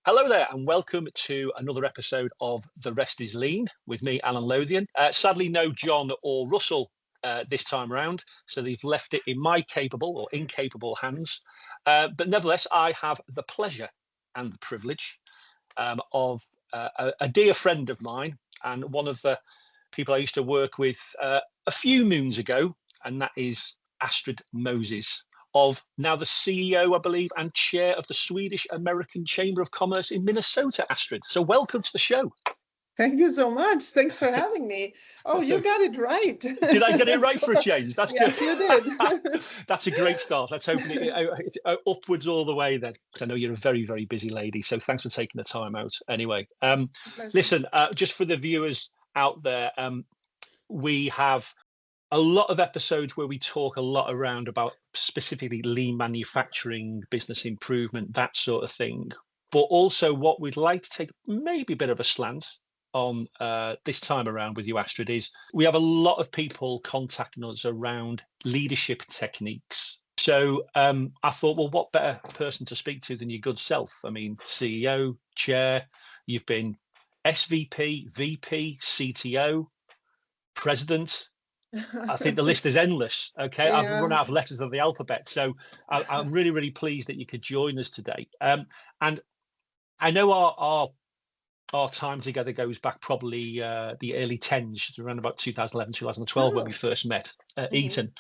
Hello there, and welcome to another episode of The Rest is Lean with me, Alan Lothian. Sadly, no John or Russell this time around, so they've left it in my capable or incapable hands. But nevertheless, I have the pleasure and the privilege of a dear friend of mine and one of the people I used to work with a few moons ago, and that is Astrid Mozes, of now the CEO, I believe, and chair of the Swedish-American Chamber of Commerce in Minnesota, Astrid. So welcome to the show. Thank you so much. Thanks for having me. Oh, you got it right. Did I get it right for a change? That's yes, good. Yes, you did. That's a great start. Let's open it upwards all the way then. I know you're a very, very busy lady, so thanks for taking the time out anyway. Listen, just for the viewers out there, we have a lot of episodes where we talk a lot around about specifically lean manufacturing, business improvement, that sort of thing. But also what we'd like to take maybe a bit of a slant on this time around with you, Astrid, is we have a lot of people contacting us around leadership techniques. So I thought, well, what better person to speak to than your good self? I mean, CEO, chair, you've been SVP, VP, CTO, president. I think the list is endless. Okay, yeah. I've run out of letters of the alphabet, so I'm really, really pleased that you could join us today. And I know our time together goes back probably the early 10s, around about 2011, 2012, when we first met at Eaton.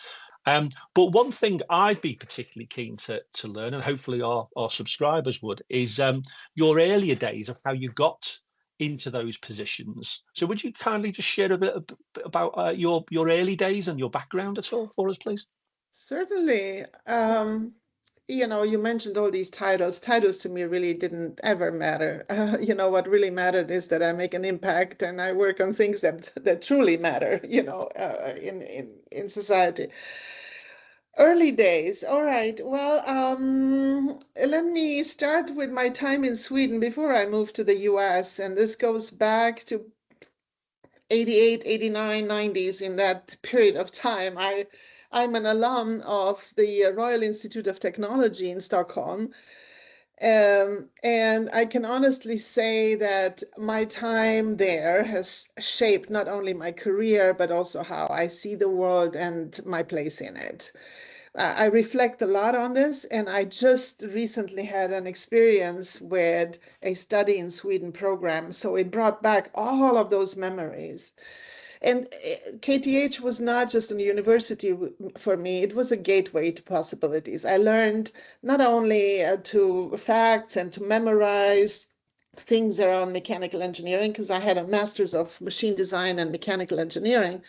But one thing I'd be particularly keen to learn, and hopefully our subscribers would, is your earlier days of how you got into those positions. So would you kindly just share a bit about your early days and your background at all for us, please? Certainly. You mentioned all these titles. Titles to me really didn't ever matter. What really mattered is that I make an impact and I work on things that truly matter, in society. Early days. All right. Well, let me start with my time in Sweden before I moved to the US. And this goes back to 88, 89, 90s. In that period of time, I'm an alum of the Royal Institute of Technology in Stockholm. And I can honestly say that my time there has shaped not only my career, but also how I see the world and my place in it. I reflect a lot on this, and I just recently had an experience with a study in Sweden program, so it brought back all of those memories. And KTH was not just a university for me, it was a gateway to possibilities. I learned not only to facts and to memorize things around mechanical engineering, because I had a master's of machine design and mechanical engineering,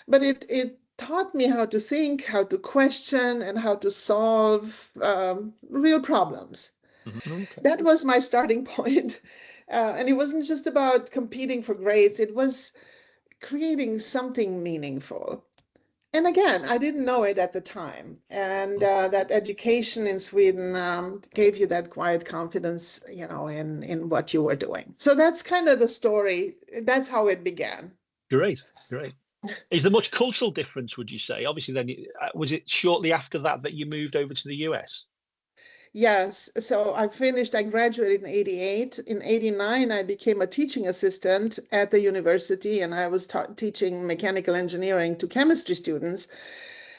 but it taught me how to think, how to question, and how to solve real problems. Okay. That was my starting point. And it wasn't just about competing for grades, it was creating something meaningful. And again, I didn't know it at the time. And that education in Sweden gave you that quiet confidence, in what you were doing. So that's kind of the story. That's how it began. Great. Is there much cultural difference, would you say? Obviously, then, was it shortly after that you moved over to the US? Yes. So I graduated in 88. In 89, I became a teaching assistant at the university, and I was teaching mechanical engineering to chemistry students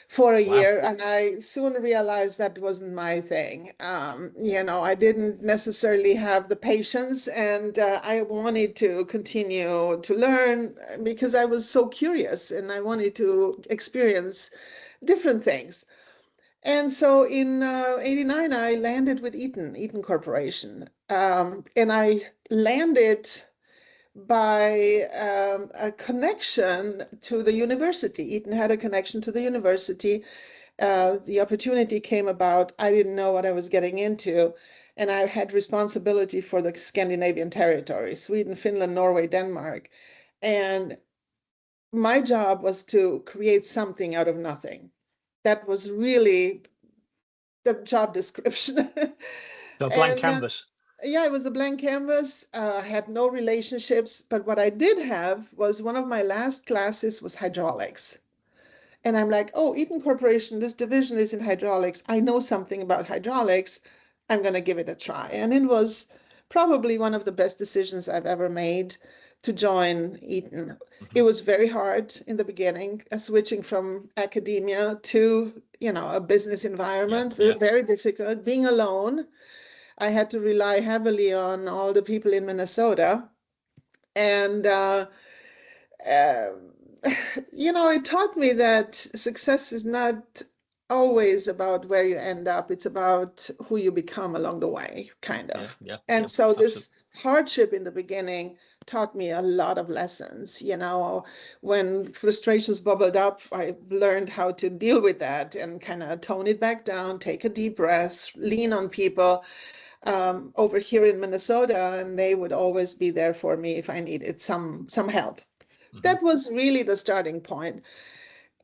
for a year. And I soon realized that wasn't my thing. I didn't necessarily have the patience, and I wanted to continue to learn because I was so curious and I wanted to experience different things. And so in 89, I landed with Eaton Corporation. And I landed by a connection to the university. Eaton had a connection to the university. The opportunity came about. I didn't know what I was getting into. And I had responsibility for the Scandinavian territory, Sweden, Finland, Norway, Denmark. And my job was to create something out of nothing. That was really the job description. The blank canvas. Yeah, it was a blank canvas. I had no relationships, but what I did have was one of my last classes was hydraulics. And I'm like, oh, Eaton Corporation, this division is in hydraulics. I know something about hydraulics. I'm going to give it a try. And it was probably one of the best decisions I've ever made to join Eaton. It was very hard in the beginning, switching from academia to, a business environment, very difficult. Being alone, I had to rely heavily on all the people in Minnesota. And, it taught me that success is not always about where you end up. It's about who you become along the way, kind of. So this hardship in the beginning taught me a lot of lessons. When frustrations bubbled up, I learned how to deal with that and kind of tone it back down, take a deep breath, lean on people over here in Minnesota, and they would always be there for me if I needed some help. That was really the starting point.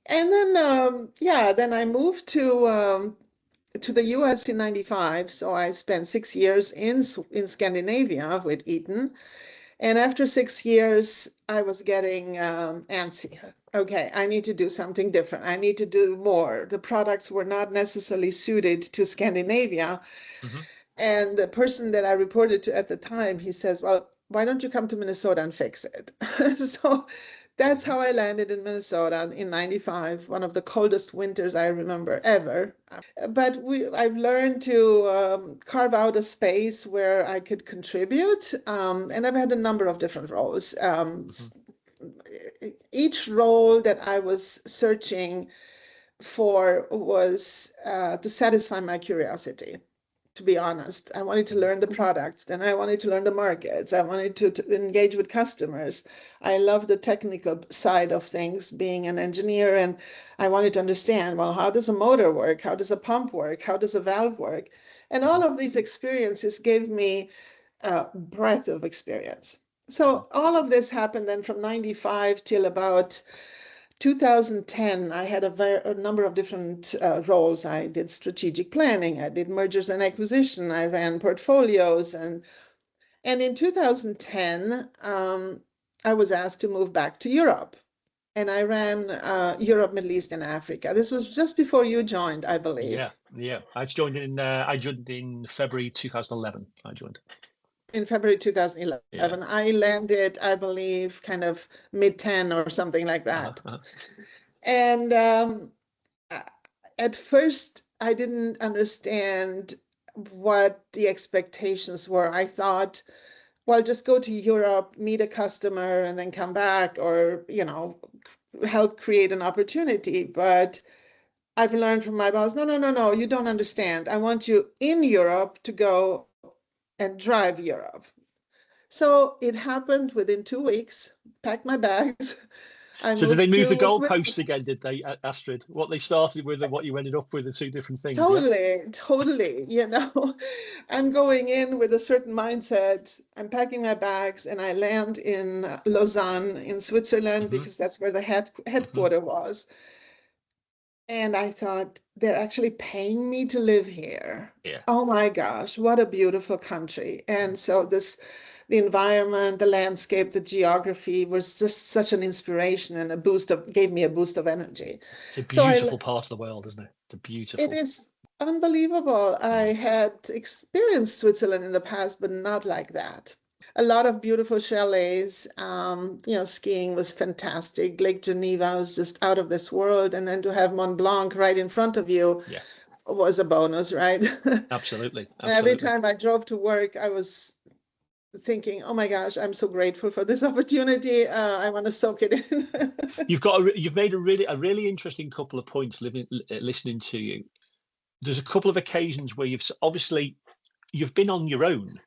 And then, then I moved to the U.S. in '95. So I spent 6 years in Scandinavia with Eaton. And after 6 years, I was getting antsy. Okay, I need to do something different. I need to do more. The products were not necessarily suited to Scandinavia. And the person that I reported to at the time, he says, well, why don't you come to Minnesota and fix it? So that's how I landed in Minnesota in '95, one of the coldest winters I remember ever. But I've learned to carve out a space where I could contribute. And I've had a number of different roles. Each role that I was searching for was to satisfy my curiosity. To be honest, I wanted to learn the products, then I wanted to learn the markets. I wanted to engage with customers. I love the technical side of things, being an engineer, and I wanted to understand, well, how does a motor work? How does a pump work? How does a valve work? And all of these experiences gave me a breadth of experience. So all of this happened then from '95 till about 2010, I had a number of different roles. I did strategic planning, I did mergers and acquisition, I ran portfolios, and in 2010, I was asked to move back to Europe, and I ran Europe, Middle East, and Africa. This was just before you joined, I believe. Yeah. I joined in February 2011. I joined. In February 2011. I landed, I believe, kind of mid-10 or something like that. And at first, I didn't understand what the expectations were. I thought, well, just go to Europe, meet a customer, and then come back, or, help create an opportunity. But I've learned from my boss, no, you don't understand. I want you in Europe to go and drive Europe. So it happened within 2 weeks, packed my bags. So did they move the goalposts again, did they, Astrid? What they started with and what you ended up with are two different things. Totally. I'm going in with a certain mindset. I'm packing my bags and I land in Lausanne in Switzerland because that's where the headquarters was. And I thought, they're actually paying me to live here. Oh my gosh, what a beautiful country. And so the environment, the landscape, the geography was just such an inspiration and gave me a boost of energy. It's a beautiful part of the world, isn't it? It is unbelievable. I had experienced Switzerland in the past, but not like that. A lot of beautiful chalets, skiing was fantastic. Lake Geneva was just out of this world. And then to have Mont Blanc right in front of you was a bonus, right? Absolutely. Every time I drove to work, I was thinking, oh my gosh, I'm so grateful for this opportunity. I want to soak it in. You've made a really interesting couple of points listening to you. There's a couple of occasions where you've been on your own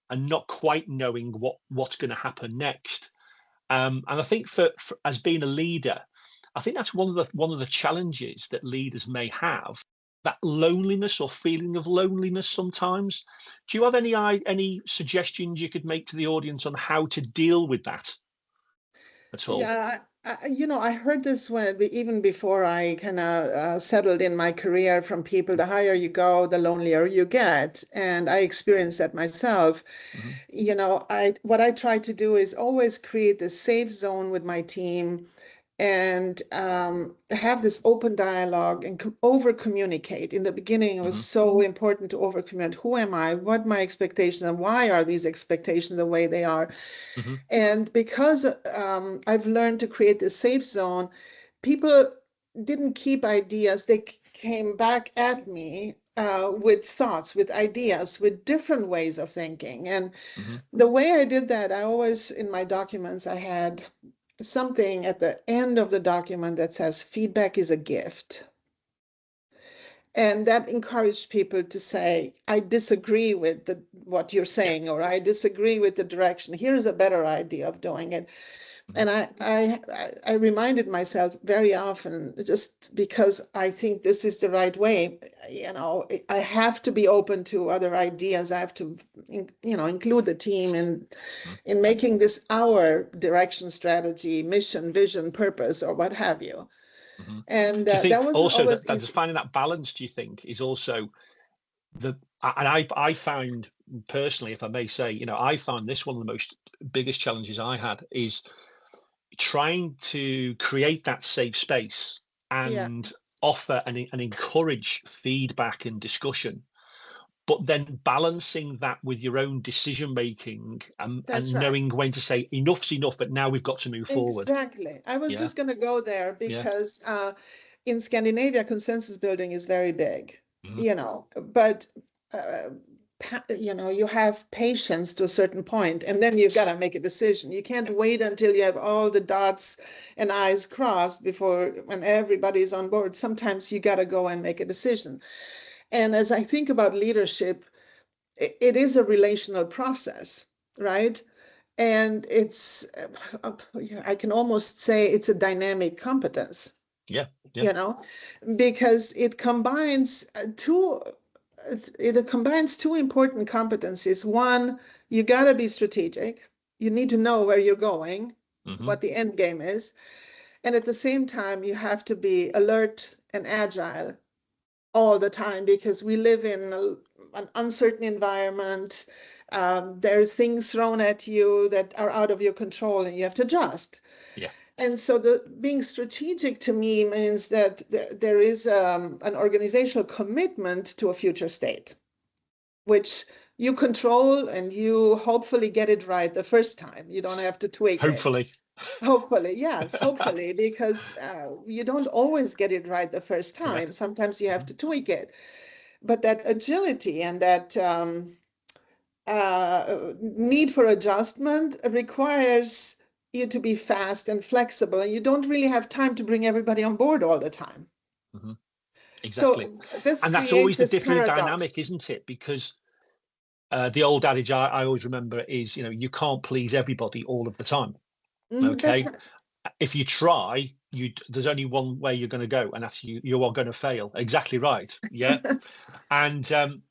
and not quite knowing what's going to happen next. And I think for as being a leader, I think that's one of the challenges that leaders may have, that loneliness or feeling of loneliness sometimes. Do you have any suggestions you could make to the audience on how to deal with that at all? Yeah, I heard this even before I kind of settled in my career from people. The higher you go, the lonelier you get, and I experienced that myself. What I try to do is always create this safe zone with my team, and have this open dialogue and over communicate. In the beginning, it was so important to over communicate. Who am I? What my expectations, and why are these expectations the way they are? And because I've learned to create this safe zone, people didn't keep ideas. They came back at me with thoughts, with ideas, with different ways of thinking. And the way I did that, I always, in my documents, I had something at the end of the document that says feedback is a gift. And that encouraged people to say, I disagree with what you're saying, or I disagree with the direction. Here's a better idea of doing it. And I reminded myself very often, just because I think this is the right way, I have to be open to other ideas. I have to, include the team in making this our direction, strategy, mission, vision, purpose, or what have you. And do you think that was also always that finding that balance, do you think, is also and I found personally, if I may say, I found this one of the most biggest challenges I had is trying to create that safe space and offer and encourage feedback and discussion, but then balancing that with your own decision making and knowing when to say enough's enough, but now we've got to move forward. Exactly. I was just going to go there because in Scandinavia, consensus building is very big, but you have patience to a certain point, and then you've got to make a decision. You can't wait until you have all the dots and I's crossed when everybody's on board. Sometimes you got to go and make a decision. And as I think about leadership, it is a relational process, right? And it's, I can almost say it's a dynamic competence. Because it combines two important competencies. One, you got to be strategic. You need to know where you're going, what the end game is. And at the same time, you have to be alert and agile all the time, because we live in an uncertain environment. There's things thrown at you that are out of your control, and you have to adjust. And so being strategic to me means that there is an organizational commitment to a future state, which you control, and you hopefully get it right the first time. You don't have to tweak it. Hopefully, yes, hopefully, because you don't always get it right the first time. Sometimes you have to tweak it. But that agility and that need for adjustment requires you to be fast and flexible, and you don't really have time to bring everybody on board all the time. Exactly. So and that's always the different dynamic, isn't it? Because the old adage I always remember is, you can't please everybody all of the time. Okay. Right. If you try, there's only one way you're going to go, and that's you are going to fail. Exactly right. Yeah. And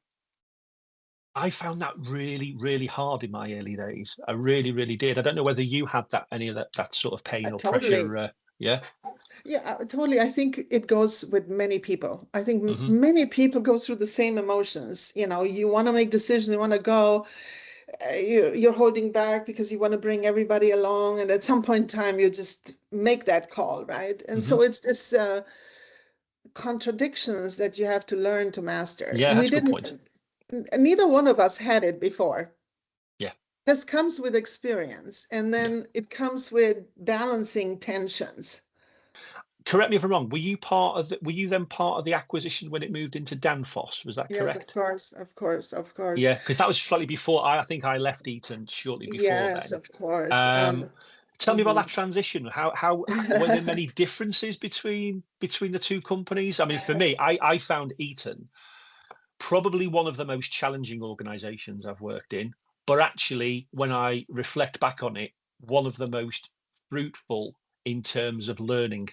I found that really, really hard in my early days. I really, really did. I don't know whether you had any of that sort of pain or pressure. Yeah, totally. I think it goes with many people. I think many people go through the same emotions. You want to make decisions, you want to go. You're holding back because you want to bring everybody along, and at some point in time you just make that call, right? And so it's this contradictions that you have to learn to master. That's a good point. Neither one of us had it before. This comes with experience, and then it comes with balancing tensions. Correct me if I'm wrong. Were you then part of the acquisition when it moved into Danfoss? Was that correct? Yes, of course. Yeah, because that was slightly before. I think I left Eaton shortly before then. Yes, of course. Tell me about that transition. How were there many differences between the two companies? I mean, for me, I found Eaton probably one of the most challenging organizations I've worked in, but actually, when I reflect back on it, one of the most fruitful in terms of learning.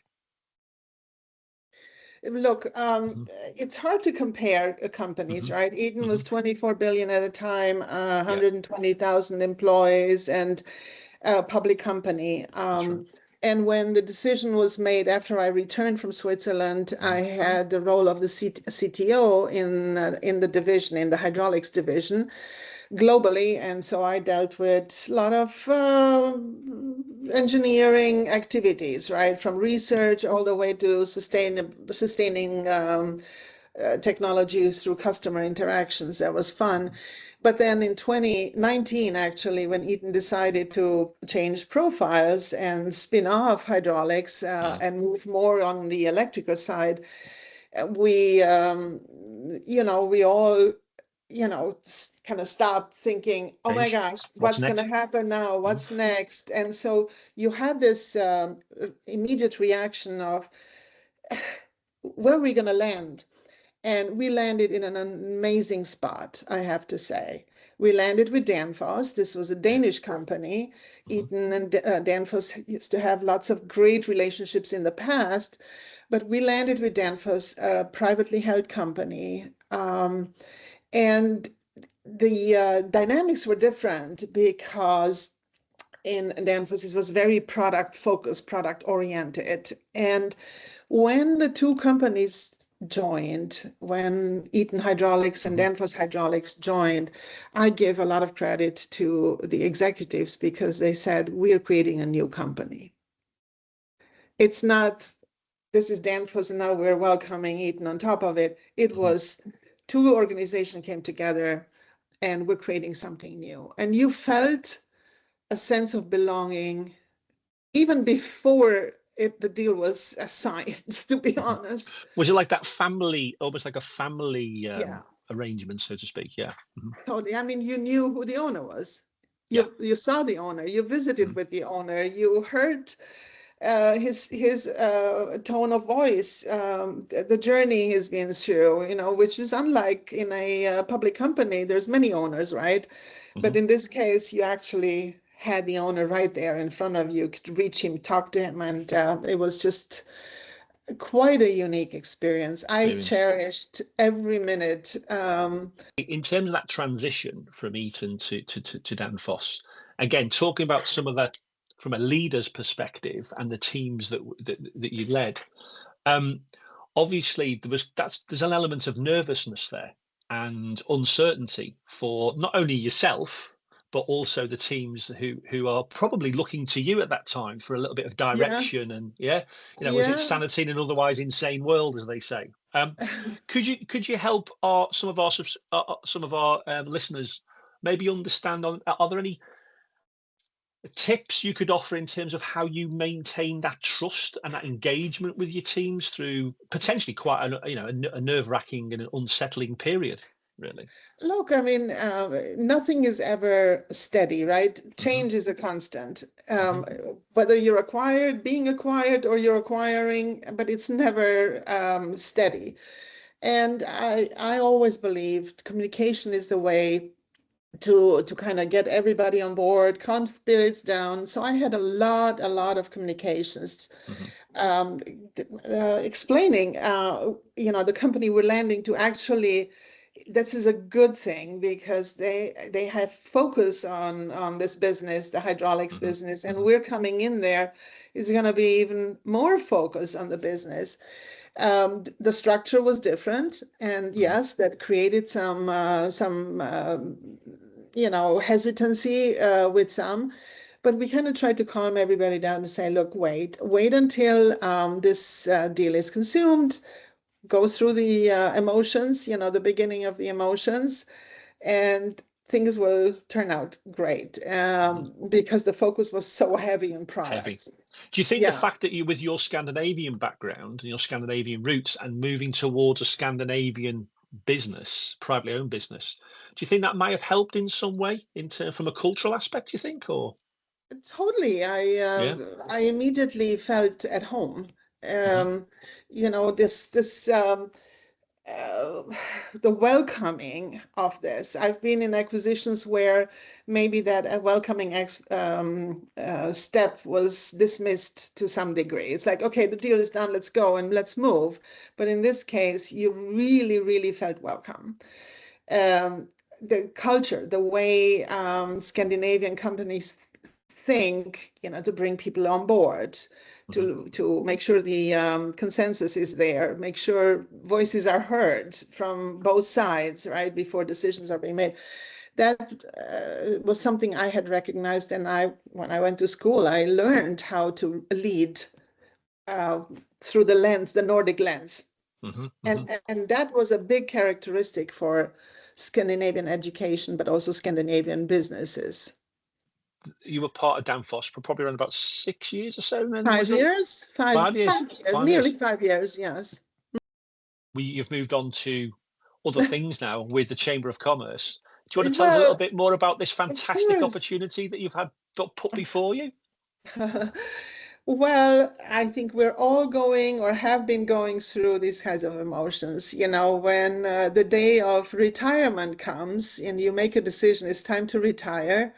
Look, it's hard to compare companies, right? Eaton was 24 billion at a time, 120,000 employees, and a public company. And when the decision was made after I returned from Switzerland, I had the role of the CTO in the division, in the hydraulics division. globally. And so I dealt with a lot of engineering activities, right? From research all the way to sustaining technologies through customer interactions. That was fun. But then in 2019, actually, when Eaton decided to change profiles and spin off hydraulics and move more on the electrical side, we all, kind of stopped thinking, oh my gosh, what's going to happen now? What's next? And so you had this immediate reaction of, where are we going to land? And we landed in an amazing spot, I have to say. We landed with Danfoss. This was a Danish company. Eaton and Danfoss used to have lots of great relationships in the past, but we landed with Danfoss, a privately held company. And the dynamics were different because in Danfoss, it was very product focused, product oriented. And when the two companies joined, when Eaton Hydraulics and Danfoss Hydraulics joined, I give a lot of credit to the executives because they said, we're creating a new company. It's not, this is Danfoss and now we're welcoming Eaton on top of it. It was two organizations came together and we're creating something new. And you felt a sense of belonging even before the deal was signed, to be honest. Was it like that family, almost like a family arrangement, so to speak? Yeah. Totally. I mean, you knew who the owner was. You saw the owner, you visited with the owner, you heard his tone of voice, the journey he's been through, which is unlike in a public company. There's many owners, right? But in this case, you actually had the owner right there in front of you, could reach him, talk to him, and it was just quite a unique experience. I cherished every minute. In terms of that transition from Eaton to Danfoss, again, talking about some of that from a leader's perspective and the teams that you led, obviously there's an element of nervousness there and uncertainty for not only yourself, but also the teams who are probably looking to you at that time for a little bit of direction and was it sanity in an otherwise insane world, as they say. Could you help some of our listeners maybe understand are there any tips you could offer in terms of how you maintain that trust and that engagement with your teams through potentially quite a nerve-wracking and an unsettling period? Really? Look, I mean, nothing is ever steady, right? Change is a constant. Whether you're being acquired, or you're acquiring, but it's never steady. And I always believed communication is the way to kind of get everybody on board, calm spirits down. So I had a lot of communications explaining, the company we're landing to actually. This is a good thing because they have focus on this business, the hydraulics business, and we're coming in there. It's going to be even more focus on the business. The structure was different, and yes, that created some hesitancy with some. But we kind of tried to calm everybody down and say, look, wait until this deal is consumed. Go through the emotions, the beginning of the emotions, and things will turn out great because the focus was so heavy on products. Do you think the fact that you, with your Scandinavian background and your Scandinavian roots and moving towards a Scandinavian business, privately owned business, do you think that might have helped in some way from a cultural aspect, do you think? Or totally. I immediately felt at home. The welcoming of this. I've been in acquisitions where maybe that welcoming step was dismissed to some degree. It's like, okay, the deal is done, let's go and let's move. But in this case, you really, really felt welcome. The culture, the way Scandinavian companies think, to bring people on board, to make sure the consensus is there, make sure voices are heard from both sides, right, before decisions are being made. that was something I had recognized. And when I went to school, I learned how to lead through the lens, the Nordic lens. And that was a big characteristic for Scandinavian education, but also Scandinavian businesses. You were part of Danfoss for probably around about 6 years or so then? 5 years? 5 years. Nearly 5 years, yes. You've moved on to other things now with the Chamber of Commerce. Do you want to tell us a little bit more about this fantastic opportunity that you've had put before you? Well, I think we're all going or have been going through these kinds of emotions. You know, when the day of retirement comes and you make a decision, it's time to retire,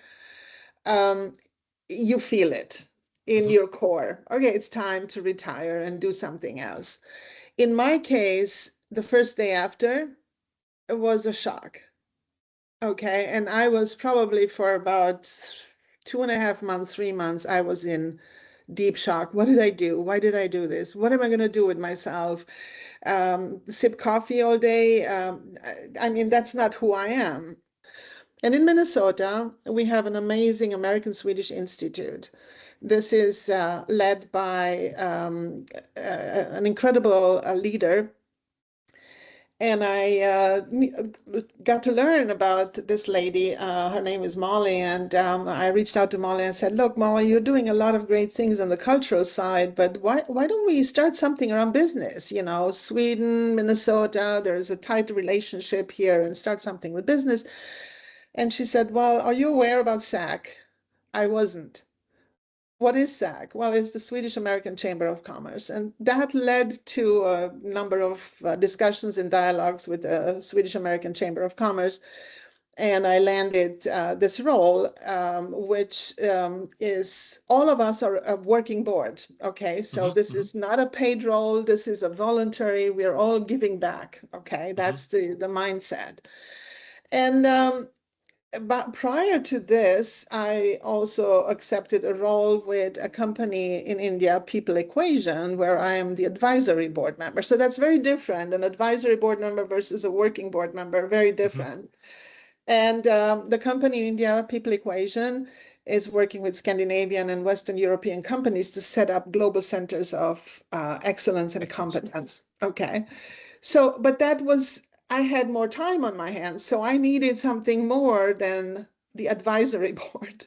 you feel it in your core. Okay, it's time to retire and do something else. In my case, the first day after, it was a shock. Okay, and I was probably for about 2.5 months, 3 months, I was in deep shock. What did I do? Why did I do this? What am I going to do with myself? Sip coffee all day? I mean, that's not who I am. And in Minnesota, we have an amazing American-Swedish Institute. This is led by an incredible leader. And I got to learn about this lady. Her name is Molly. And I reached out to Molly and said, look, Molly, you're doing a lot of great things on the cultural side, but why don't we start something around business? You know, Sweden, Minnesota, there's a tight relationship here, and start something with business. And she said, well, are you aware about SAC? I wasn't. What is SAC? Well, it's the Swedish-American Chamber of Commerce. And that led to a number of discussions and dialogues with the Swedish-American Chamber of Commerce. And I landed this role, which is, all of us are a working board. Okay, so this is not a paid role. This is a voluntary, we're all giving back. Okay, that's the mindset. And but prior to this, I also accepted a role with a company in India, People Equation, where I am the advisory board member. So that's very different. An advisory board member versus a working board member, very different. And the company in India, People Equation, is working with Scandinavian and Western European companies to set up global centers of excellence and competence. Okay. So, but that was, I had more time on my hands, so I needed something more than the advisory board,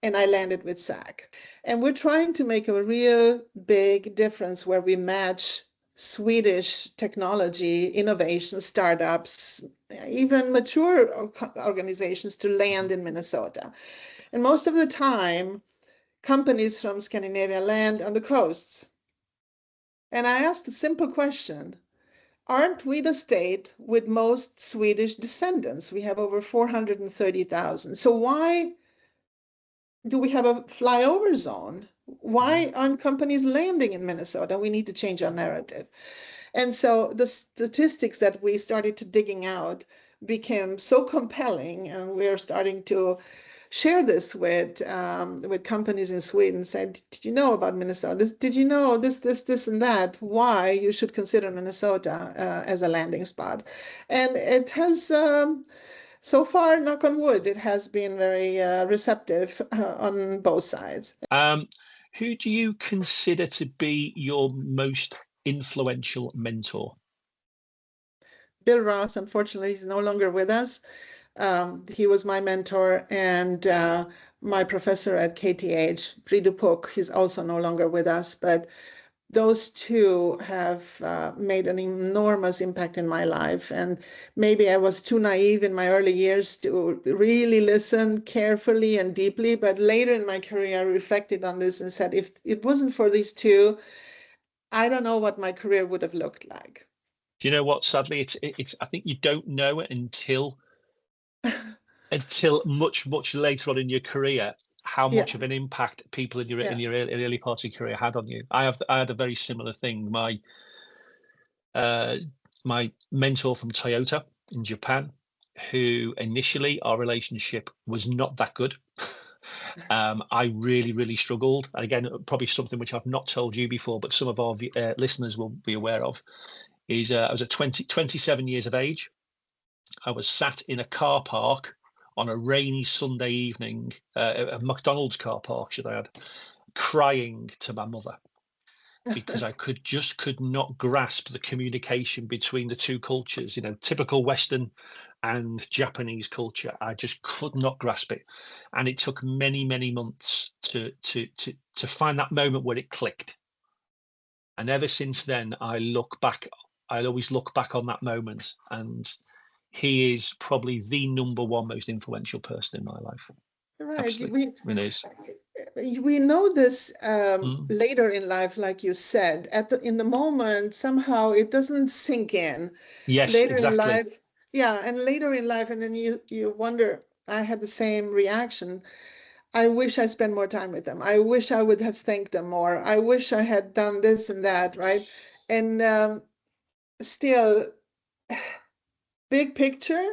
and I landed with SAC. And we're trying to make a real big difference where we match Swedish technology, innovation, startups, even mature organizations to land in Minnesota. And most of the time, companies from Scandinavia land on the coasts. And I asked a simple question. Aren't we the state with most Swedish descendants? We have over 430,000. So why do we have a flyover zone? Why aren't companies landing in Minnesota? We need to change our narrative. And so the statistics that we started to digging out became so compelling, and we're starting to share this with companies in Sweden. Said, did you know about Minnesota? Did you know this, and that? Why you should consider Minnesota as a landing spot? And it has, so far, knock on wood, it has been very receptive on both sides. Who do you consider to be your most influential mentor? Bill Ross, unfortunately, he's no longer with us. He was my mentor, and my professor at KTH, Bridu Puk, he's also no longer with us, but those two have made an enormous impact in my life. And maybe I was too naive in my early years to really listen carefully and deeply, but later in my career, I reflected on this and said, if it wasn't for these two, I don't know what my career would have looked like. Do you know what? Sadly, it's. I think you don't know it until much later on in your career how much of an impact people in your early part of your career had on you. I had a very similar thing. My mentor from Toyota in Japan, who initially our relationship was not that good. I really struggled. And again, probably something which I've not told you before, but some of our listeners will be aware of, is I was at 27 years of age. I was sat in a car park on a rainy Sunday evening, a McDonald's car park, should I add, crying to my mother because I could not grasp the communication between the two cultures, typical Western and Japanese culture. I just could not grasp it. And it took many, many months to find that moment where it clicked. And ever since then, I always look back on that moment, and he is probably the number one most influential person in my life. Right. Absolutely. It is. We know this later in life, like you said. In the moment, somehow it doesn't sink in. Yes, later exactly. in life, and later in life, and then you wonder. I had the same reaction. I wish I spent more time with them. I wish I would have thanked them more. I wish I had done this and that, right? And still, big picture.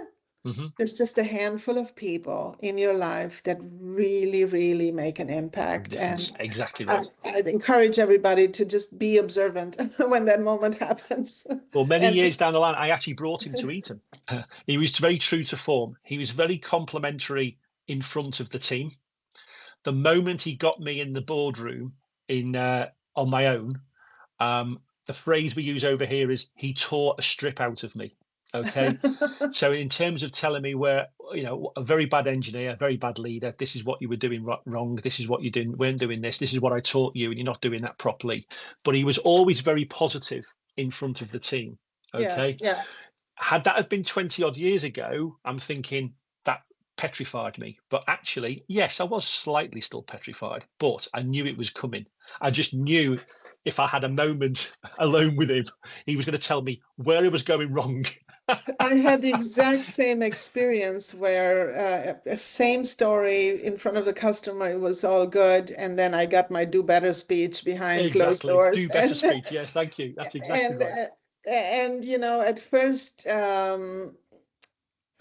There's just a handful of people in your life that really, really make an impact. And exactly right. I'd encourage everybody to just be observant when that moment happens. Well, many years down the line, I actually brought him to Eaton. He was very true to form. He was very complimentary in front of the team. The moment he got me in the boardroom on my own, the phrase we use over here is he tore a strip out of me. Okay. So in terms of telling me where, a very bad engineer, a very bad leader, this is what you were doing wrong. This is what you weren't doing this. This is what I taught you, and you're not doing that properly. But he was always very positive in front of the team. Okay. Yes. Had that have been 20 odd years ago, I'm thinking that petrified me. But actually, yes, I was slightly still petrified, but I knew it was coming. I just knew if I had a moment alone with him, he was going to tell me where it was going wrong. I had the exact same experience where same story in front of the customer, it was all good. And then I got my do better speech behind closed doors. Do better speech. Yeah, thank you. That's exactly right. And, at first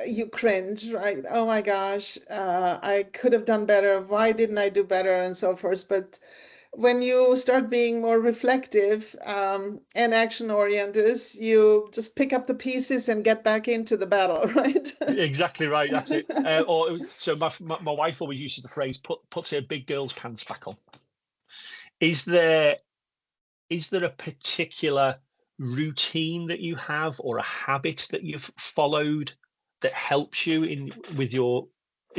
you cringe, right? Oh my gosh, I could have done better. Why didn't I do better? And so forth. But when you start being more reflective and action-oriented, you just pick up the pieces and get back into the battle, right? Exactly right. That's it. So my wife always uses the phrase "puts her big girl's pants back on." Is there a particular routine that you have or a habit that you've followed that helps you in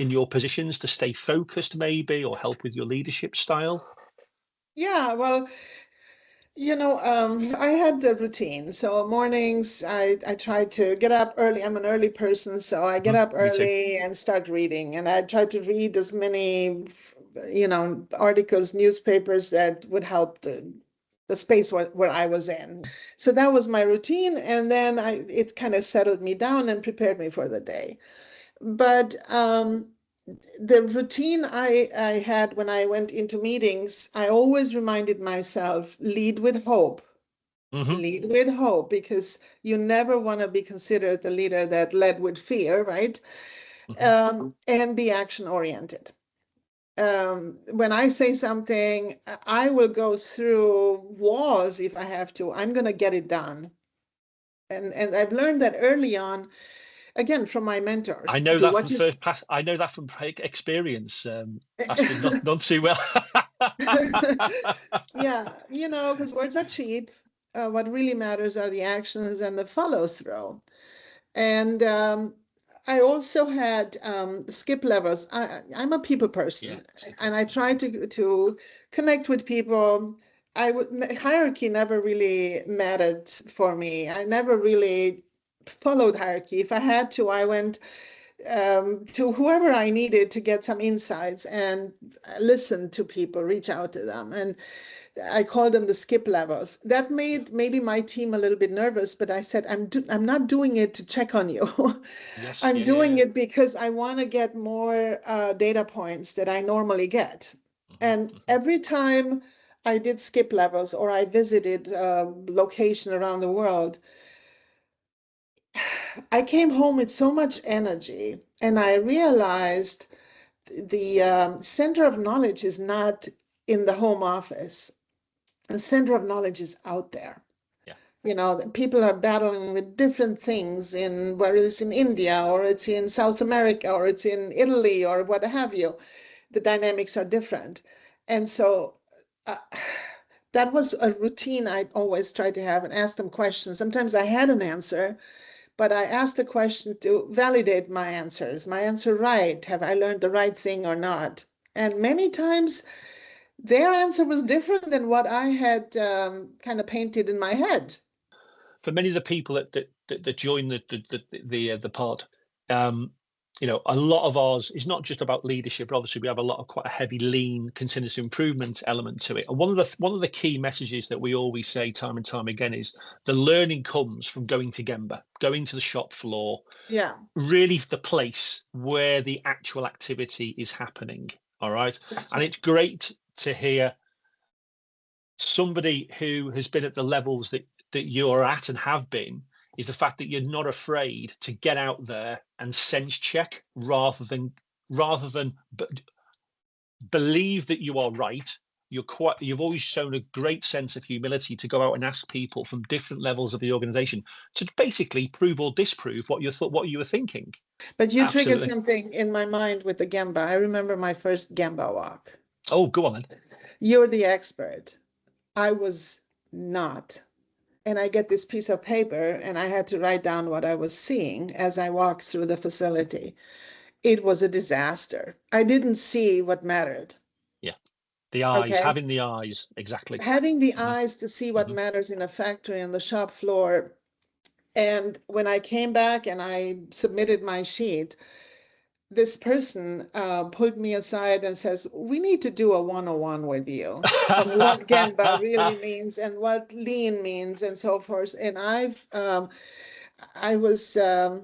your positions to stay focused, maybe, or help with your leadership style? Yeah, well, I had the routine. So mornings, I try to get up early. I'm an early person, so I get up early and start reading. And I try to read as many, articles, newspapers that would help the space where I was in. So that was my routine. And then it kind of settled me down and prepared me for the day. But the routine I had when I went into meetings, I always reminded myself, lead with hope. Lead with hope, because you never want to be considered a leader that led with fear, right? And be action oriented. When I say something, I will go through walls if I have to. I'm going to get it done. And I've learned that early on, again, from my mentors. I know that from first pass. I know that from experience. Astrid, not too well. Yeah, because words are cheap. What really matters are the actions and the follow through. And I also had skip levels. I'm a people person, and I try to connect with people. Hierarchy never really mattered for me. I never really followed hierarchy. If I had to, I went to whoever I needed to get some insights and listen to people, reach out to them. And I call them the skip levels. That made maybe my team a little bit nervous, but I said, I'm not doing it to check on you. I'm doing it because I want to get more data points that I normally get. And every time I did skip levels or I visited a location around the world, I came home with so much energy, and I realized the center of knowledge is not in the home office. The center of knowledge is out there. You know, people are battling with different things in whether it's in India or it's in South America or it's in Italy or what have you. The dynamics are different. And so that was a routine I always tried to have and ask them questions. Sometimes I had an answer, but I asked a question to validate my answers. My answer right? Have I learned the right thing or not? And many times their answer was different than what I had kind of painted in my head. For many of the people that join the pod, you know, a lot of ours is not just about leadership. Obviously, we have a lot of quite a heavy lean continuous improvement element to it. And one of the key messages that we always say time and time again is the learning comes from going to Gemba, going to the shop floor. Yeah. Really the place where the actual activity is happening. All right. That's and right. It's great to hear somebody who has been at the levels that you're at and have been, is the fact that you're not afraid to get out there and sense check rather than believe that you are right. You've always shown a great sense of humility to go out and ask people from different levels of the organization to basically prove or disprove what you were thinking. But you Absolutely. triggered something in my mind with the Gemba. I remember my first Gemba walk. Oh, go on then. You're the expert. I was not. And I get this piece of paper and I had to write down what I was seeing as I walked through the facility. It was a disaster. I didn't see what mattered. Yeah. The eyes, Okay. having the eyes, exactly. Having the eyes to see what matters in a factory on the shop floor. And when I came back and I submitted my sheet, this person pulled me aside and says, we need to do a 101 with you on what Gemba really means and what lean means and so forth. And I was a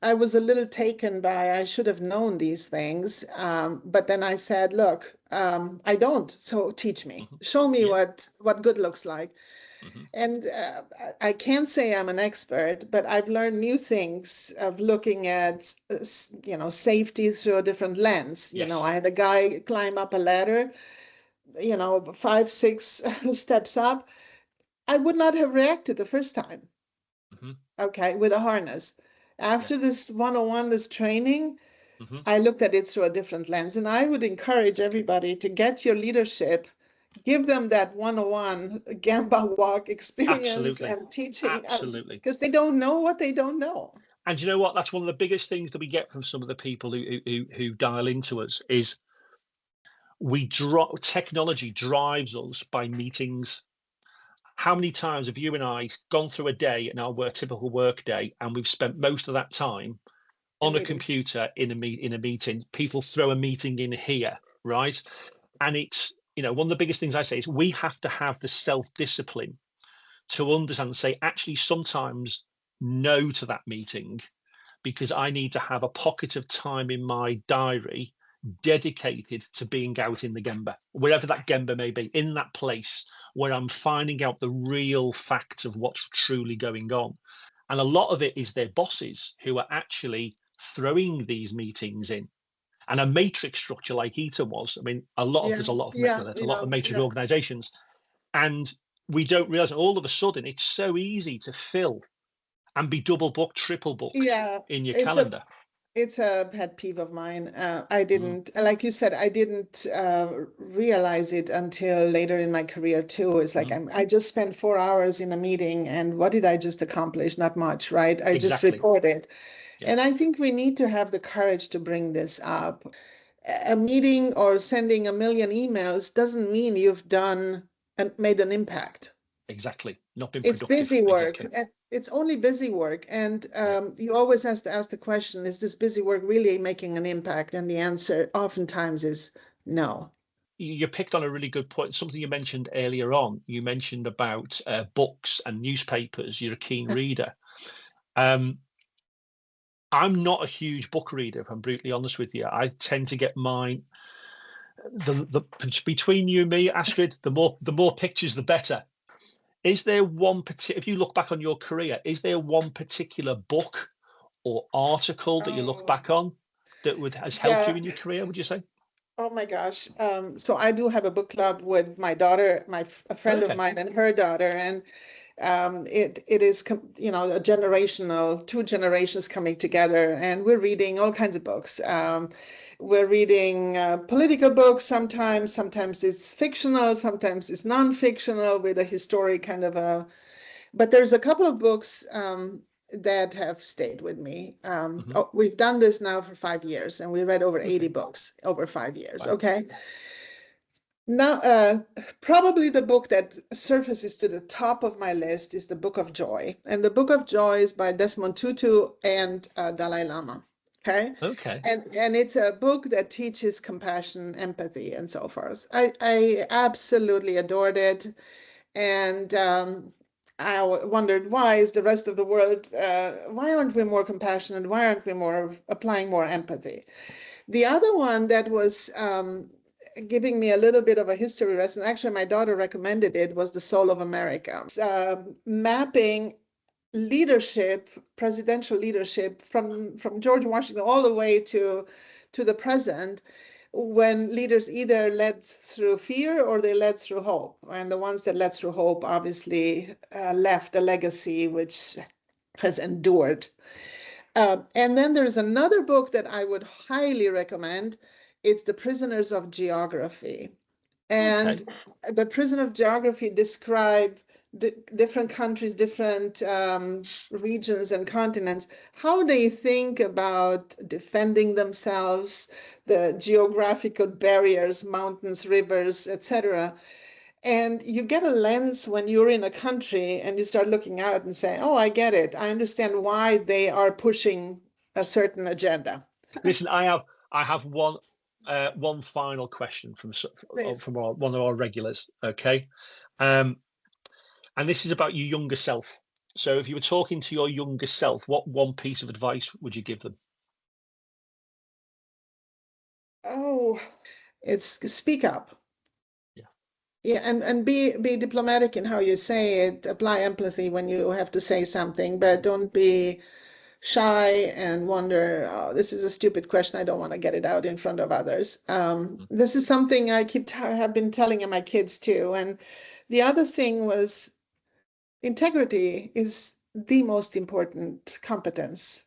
little taken by, I should have known these things. But then I said, look, I don't, so teach me, show me what good looks like. And I can't say I'm an expert, but I've learned new things of looking at, you know, safety through a different lens. Yes. You know, I had a guy climb up a ladder, you know, 5, 6 steps up. I would not have reacted the first time. Okay, with a harness. After this 101, this training, I looked at it through a different lens. And I would encourage everybody to get your leadership, give them that 101 Gemba walk experience. Absolutely. And teaching. Absolutely. Because they don't know what they don't know. And you know what? That's one of the biggest things that we get from some of the people who dial into us is technology drives us by meetings. How many times have you and I gone through a day in our typical work day and we've spent most of that time on a computer in a meeting? People throw a meeting in here, right? And it's, you know, one of the biggest things I say is we have to have the self-discipline to understand and say, actually, sometimes no to that meeting, because I need to have a pocket of time in my diary dedicated to being out in the Gemba, wherever that Gemba may be, in that place where I'm finding out the real facts of what's truly going on. And a lot of it is their bosses who are actually throwing these meetings in. And a matrix structure like Eaton was, I mean, there's a lot of matrix organizations. And we don't realize all of a sudden it's so easy to fill and be double booked, triple booked in your calendar. It's a pet peeve of mine. I didn't, like you said, I didn't realize it until later in my career too. It's like I just spent 4 hours in a meeting, and what did I just accomplish? Not much, right? I just reported. Yeah. And I think we need to have the courage to bring this up. A meeting or sending 1 million emails doesn't mean you've done and made an impact. Exactly. Not been productive. It's busy work. Exactly. It's only busy work. And you always have to ask the question, is this busy work really making an impact? And the answer oftentimes is no. You picked on a really good point. Something you mentioned earlier on. You mentioned about books and newspapers. You're a keen reader. I'm not a huge book reader, if I'm brutally honest with you. I tend to get mine. Between you and me, Astrid, the more pictures, the better. Is there one particular, if you look back on your career, is there one particular book or article that you look back on that has helped you in your career, would you say? Oh my gosh. So I do have a book club with my daughter, a friend of mine and her daughter. It is, you know, a generational, 2 generations coming together, and we're reading all kinds of books. We're reading political books sometimes it's fictional, sometimes it's non-fictional with a historic kind of a, but there's a couple of books that have stayed with me. We've done this now for 5 years, and we read over 80 books over 5 years. Wow. Okay. Now, probably the book that surfaces to the top of my list is the Book of Joy. And the Book of Joy is by Desmond Tutu and Dalai Lama. Okay. Okay. And it's a book that teaches compassion, empathy, and so forth. I absolutely adored it. And I wondered, why is the rest of the world, why aren't we more compassionate? Why aren't we applying more empathy? The other one that was giving me a little bit of a history lesson, actually my daughter recommended it, was The Soul of America. Mapping leadership, presidential leadership from George Washington all the way to the present, when leaders either led through fear or they led through hope. And the ones that led through hope obviously left a legacy which has endured. And then there's another book that I would highly recommend. It's The Prisoners of Geography. And the Prison of Geography describe different countries, different regions and continents, how they think about defending themselves, the geographical barriers, mountains, rivers, etc. And you get a lens when you're in a country and you start looking out and say, oh, I get it. I understand why they are pushing a certain agenda. Listen, I have one final question from one of our regulars. Okay. And this is about your younger self. So if you were talking to your younger self, what one piece of advice would you give them? Oh, it's speak up. Yeah, and be diplomatic in how you say it. Apply empathy when you have to say something, but don't be shy and wonder, oh, this is a stupid question, I don't want to get it out in front of others. This is something I have been telling my kids too. And the other thing was, integrity is the most important competence.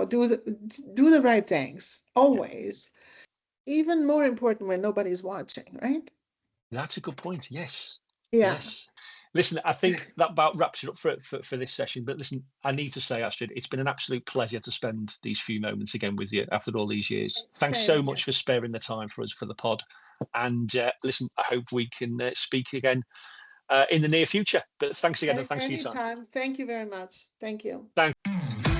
Do the right things, always. Even more important when nobody's watching, right? That's a good point, yes. Yeah. Yes. Listen, I think that about wraps it up for this session. But listen, I need to say, Astrid, it's been an absolute pleasure to spend these few moments again with you after all these years. Thanks so much for sparing the time for us for the pod. And listen, I hope we can speak again in the near future. But thanks again, and thanks for your time. Thank you very much. Thank you. Thank you.